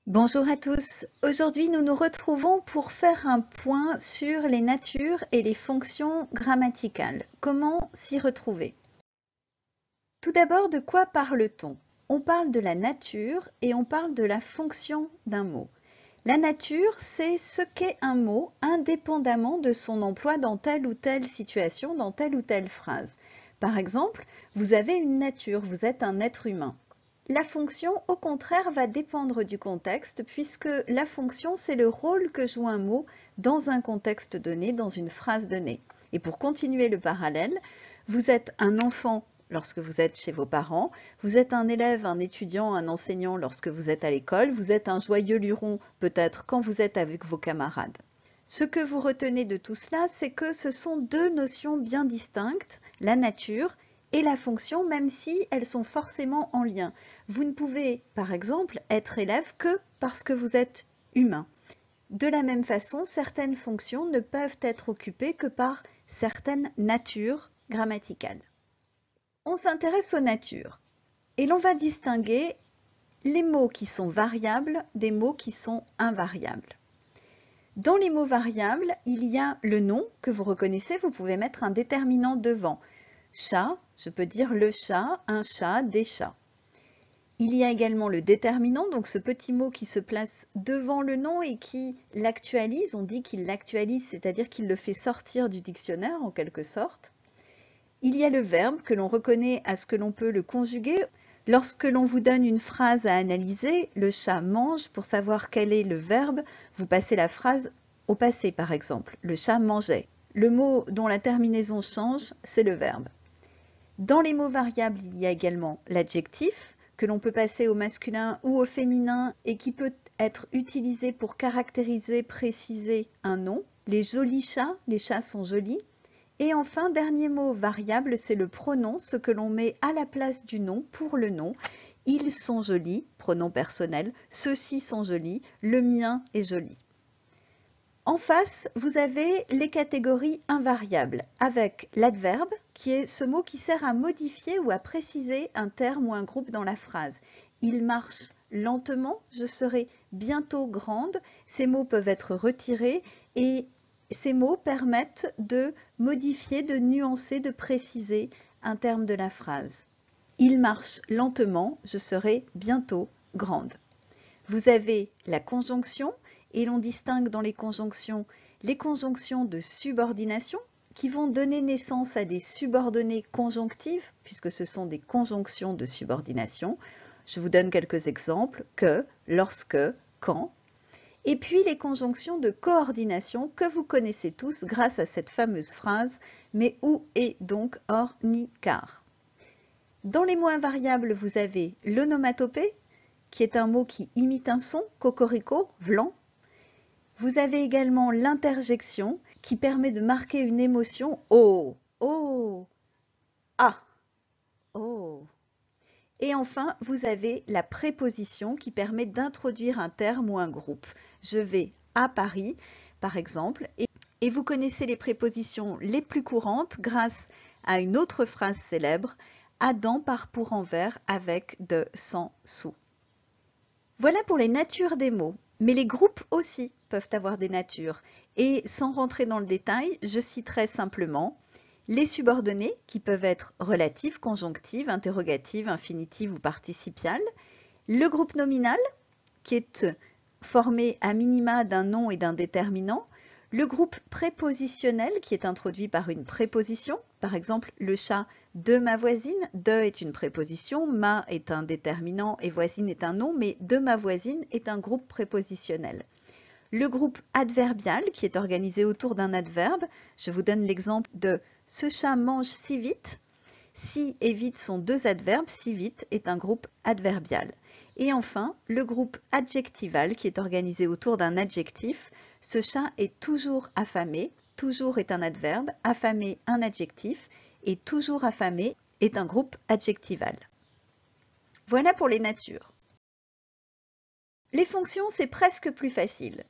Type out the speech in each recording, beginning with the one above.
Bonjour à tous. Aujourd'hui, nous nous retrouvons pour faire un point sur les natures et les fonctions grammaticales. Comment s'y retrouver? Tout d'abord, de quoi parle-t-on? On parle de la nature et on parle de la fonction d'un mot. La nature, c'est ce qu'est un mot indépendamment de son emploi dans telle ou telle situation, dans telle ou telle phrase. Par exemple, vous avez une nature, vous êtes un être humain. La fonction, au contraire, va dépendre du contexte puisque la fonction, c'est le rôle que joue un mot dans un contexte donné, dans une phrase donnée. Et pour continuer le parallèle, vous êtes un enfant lorsque vous êtes chez vos parents, vous êtes un élève, un étudiant, un enseignant lorsque vous êtes à l'école, vous êtes un joyeux luron peut-être quand vous êtes avec vos camarades. Ce que vous retenez de tout cela, c'est que ce sont deux notions bien distinctes, la nature et la fonction, même si elles sont forcément en lien. Vous ne pouvez, par exemple, être élève que parce que vous êtes humain. De la même façon, certaines fonctions ne peuvent être occupées que par certaines natures grammaticales. On s'intéresse aux natures et l'on va distinguer les mots qui sont variables des mots qui sont invariables. Dans les mots variables, il y a le nom que vous reconnaissez, vous pouvez mettre un déterminant devant. Chat, je peux dire le chat, un chat, des chats. Il y a également le déterminant, donc ce petit mot qui se place devant le nom et qui l'actualise. On dit qu'il l'actualise, c'est-à-dire qu'il le fait sortir du dictionnaire en quelque sorte. Il y a le verbe que l'on reconnaît à ce que l'on peut le conjuguer. Lorsque l'on vous donne une phrase à analyser, le chat mange, pour savoir quel est le verbe, vous passez la phrase au passé par exemple. Le chat mangeait. Le mot dont la terminaison change, c'est le verbe. Dans les mots variables, il y a également l'adjectif, que l'on peut passer au masculin ou au féminin et qui peut être utilisé pour caractériser, préciser un nom. Les jolis chats, les chats sont jolis. Et enfin, dernier mot variable, c'est le pronom, ce que l'on met à la place du nom pour le nom. Ils sont jolis, pronom personnel, ceux-ci sont jolis, le mien est joli. En face, vous avez les catégories invariables, avec l'adverbe, qui est ce mot qui sert à modifier ou à préciser un terme ou un groupe dans la phrase. Il marche lentement, je serai bientôt grande. Ces mots peuvent être retirés et ces mots permettent de modifier, de nuancer, de préciser un terme de la phrase. Il marche lentement, je serai bientôt grande. Vous avez la conjonction et l'on distingue dans les conjonctions de subordination qui vont donner naissance à des subordonnées conjonctives puisque ce sont des conjonctions de subordination. Je vous donne quelques exemples, que, lorsque, quand. Et puis les conjonctions de coordination que vous connaissez tous grâce à cette fameuse phrase « mais où est donc, or, ni, car ». Dans les mots invariables, vous avez l'onomatopée, qui est un mot qui imite un son, cocorico, vlan. Vous avez également l'interjection, qui permet de marquer une émotion, oh, oh, ah, oh. Et enfin, vous avez la préposition qui permet d'introduire un terme ou un groupe. Je vais à Paris, par exemple, et vous connaissez les prépositions les plus courantes grâce à une autre phrase célèbre, Adam part pour Anvers avec de 100 sous. Voilà pour les natures des mots, mais les groupes aussi peuvent avoir des natures. Et sans rentrer dans le détail, je citerai simplement les subordonnées qui peuvent être relatives, conjonctives, interrogatives, infinitives ou participiales, le groupe nominal qui est formé à minima d'un nom et d'un déterminant, le groupe prépositionnel qui est introduit par une préposition, par exemple le chat de ma voisine, de est une préposition, ma est un déterminant et voisine est un nom, mais de ma voisine est un groupe prépositionnel. Le groupe adverbial qui est organisé autour d'un adverbe, je vous donne l'exemple de ce chat mange si vite. Si et vite sont deux adverbes, si vite est un groupe adverbial. Et enfin, le groupe adjectival qui est organisé autour d'un adjectif. Ce chat est toujours affamé. Toujours est un adverbe, affamé un adjectif et toujours affamé est un groupe adjectival. Voilà pour les natures. Les fonctions, c'est presque plus facile.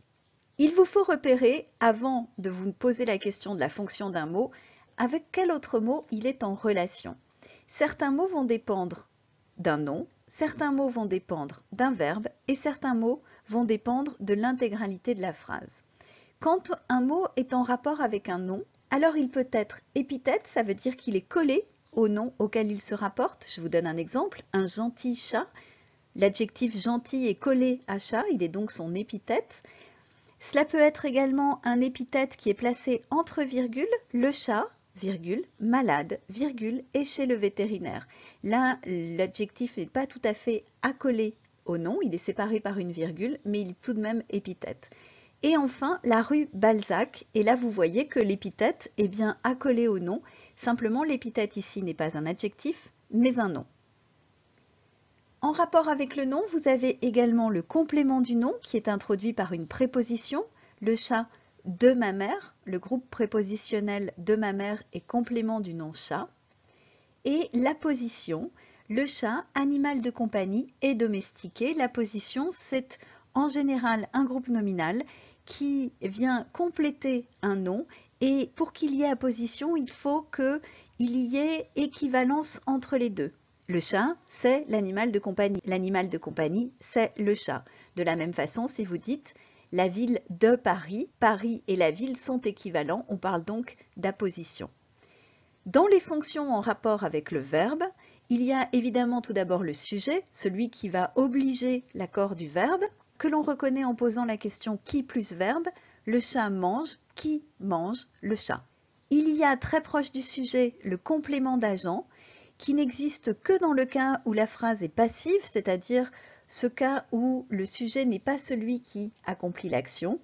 Il vous faut repérer, avant de vous poser la question de la fonction d'un mot, avec quel autre mot il est en relation. Certains mots vont dépendre d'un nom, certains mots vont dépendre d'un verbe et certains mots vont dépendre de l'intégralité de la phrase. Quand un mot est en rapport avec un nom, alors il peut être épithète, ça veut dire qu'il est collé au nom auquel il se rapporte. Je vous donne un exemple, un gentil chat. L'adjectif gentil est collé à chat, il est donc son épithète. Cela peut être également un épithète qui est placé entre virgules, le chat, virgule, malade, virgule, et chez le vétérinaire. Là, l'adjectif n'est pas tout à fait accolé au nom, il est séparé par une virgule, mais il est tout de même épithète. Et enfin, la rue Balzac, et là vous voyez que l'épithète est bien accolée au nom, simplement l'épithète ici n'est pas un adjectif, mais un nom. En rapport avec le nom, vous avez également le complément du nom qui est introduit par une préposition, le chat de ma mère, le groupe prépositionnel de ma mère est complément du nom chat, et l'apposition, le chat, animal de compagnie et domestiqué. L'apposition, c'est en général un groupe nominal qui vient compléter un nom, et pour qu'il y ait apposition, il faut qu'il y ait équivalence entre les deux. Le chat, c'est l'animal de compagnie. L'animal de compagnie, c'est le chat. De la même façon, si vous dites la ville de Paris, Paris et la ville sont équivalents, on parle donc d'apposition. Dans les fonctions en rapport avec le verbe, il y a évidemment tout d'abord le sujet, celui qui va obliger l'accord du verbe, que l'on reconnaît en posant la question qui plus verbe, le chat mange, qui mange le chat. Il y a très proche du sujet le complément d'agent, qui n'existe que dans le cas où la phrase est passive, c'est-à-dire ce cas où le sujet n'est pas celui qui accomplit l'action,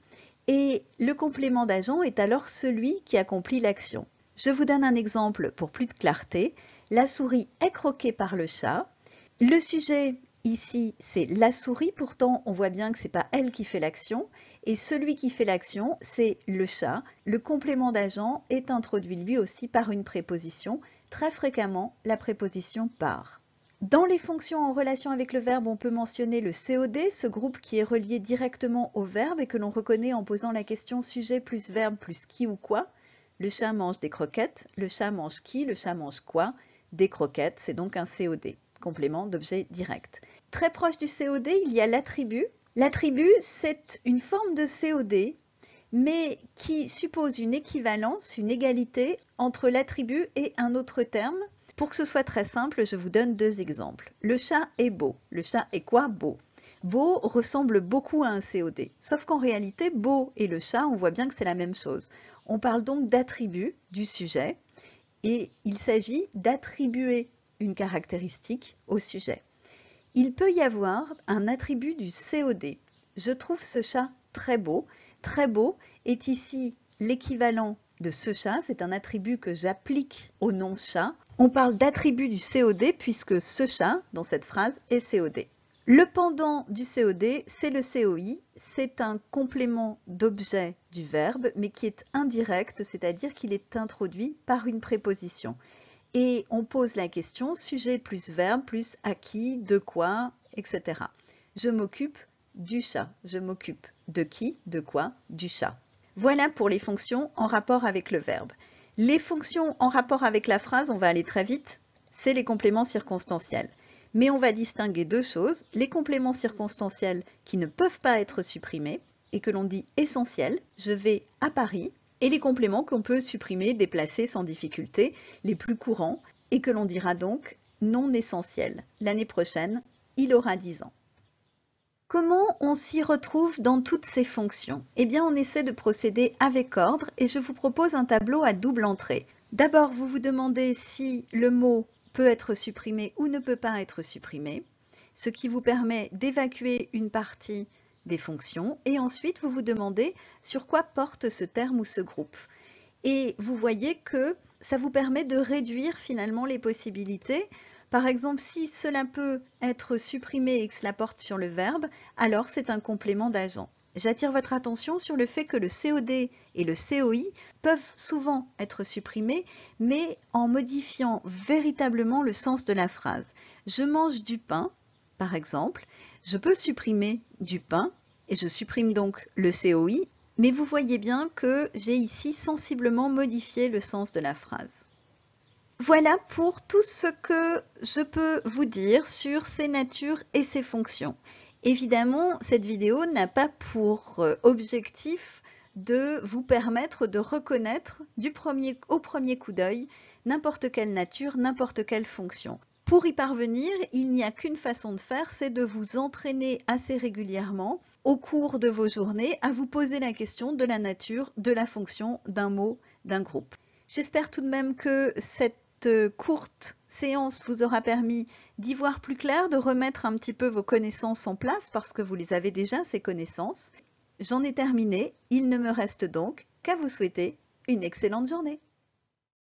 et le complément d'agent est alors celui qui accomplit l'action. Je vous donne un exemple pour plus de clarté. La souris est croquée par le chat. Le sujet ici, c'est la souris, pourtant on voit bien que ce n'est pas elle qui fait l'action, et celui qui fait l'action, c'est le chat. Le complément d'agent est introduit lui aussi par une préposition, très fréquemment la préposition par. Dans les fonctions en relation avec le verbe, on peut mentionner le COD, ce groupe qui est relié directement au verbe et que l'on reconnaît en posant la question sujet plus verbe plus qui ou quoi. Le chat mange des croquettes, le chat mange qui, le chat mange quoi, des croquettes, c'est donc un COD, complément d'objet direct. Très proche du COD, il y a l'attribut. L'attribut, c'est une forme de COD, mais qui suppose une équivalence, une égalité entre l'attribut et un autre terme. Pour que ce soit très simple, je vous donne deux exemples. Le chat est beau. Le chat est quoi? Beau. Beau ressemble beaucoup à un COD, sauf qu'en réalité, beau et le chat, on voit bien que c'est la même chose. On parle donc d'attribut du sujet et il s'agit d'attribuer une caractéristique au sujet. Il peut y avoir un attribut du COD. Je trouve ce chat très beau. Très beau est ici l'équivalent de ce chat, c'est un attribut que j'applique au nom chat. On parle d'attribut du COD puisque ce chat, dans cette phrase, est COD. Le pendant du COD, c'est le COI, c'est un complément d'objet du verbe, mais qui est indirect, c'est-à-dire qu'il est introduit par une préposition. Et on pose la question sujet plus verbe plus à qui, de quoi, etc. Je m'occupe du chat. Je m'occupe de qui, de quoi, du chat. Voilà pour les fonctions en rapport avec le verbe. Les fonctions en rapport avec la phrase, on va aller très vite, c'est les compléments circonstanciels. Mais on va distinguer deux choses, les compléments circonstanciels qui ne peuvent pas être supprimés et que l'on dit essentiels, je vais à Paris, et les compléments qu'on peut supprimer, déplacer sans difficulté, les plus courants, et que l'on dira donc non essentiels. L'année prochaine, il aura 10 ans. Comment on s'y retrouve dans toutes ces fonctions? Eh bien, on essaie de procéder avec ordre et je vous propose un tableau à double entrée. D'abord, vous vous demandez si le mot peut être supprimé ou ne peut pas être supprimé, ce qui vous permet d'évacuer une partie des fonctions et ensuite vous vous demandez sur quoi porte ce terme ou ce groupe. Et vous voyez que ça vous permet de réduire finalement les possibilités. Par exemple, si cela peut être supprimé et que cela porte sur le verbe, alors c'est un complément d'agent. J'attire votre attention sur le fait que le COD et le COI peuvent souvent être supprimés, mais en modifiant véritablement le sens de la phrase. Je mange du pain, par exemple, je peux supprimer du pain, et je supprime donc le COI, mais vous voyez bien que j'ai ici sensiblement modifié le sens de la phrase. Voilà pour tout ce que je peux vous dire sur ces natures et ces fonctions. Évidemment, cette vidéo n'a pas pour objectif de vous permettre de reconnaître au premier coup d'œil n'importe quelle nature, n'importe quelle fonction. Pour y parvenir, il n'y a qu'une façon de faire, c'est de vous entraîner assez régulièrement au cours de vos journées à vous poser la question de la nature, de la fonction d'un mot, d'un groupe. J'espère tout de même que cette courte séance vous aura permis d'y voir plus clair, de remettre un petit peu vos connaissances en place parce que vous les avez déjà, ces connaissances. J'en ai terminé, il ne me reste donc qu'à vous souhaiter une excellente journée.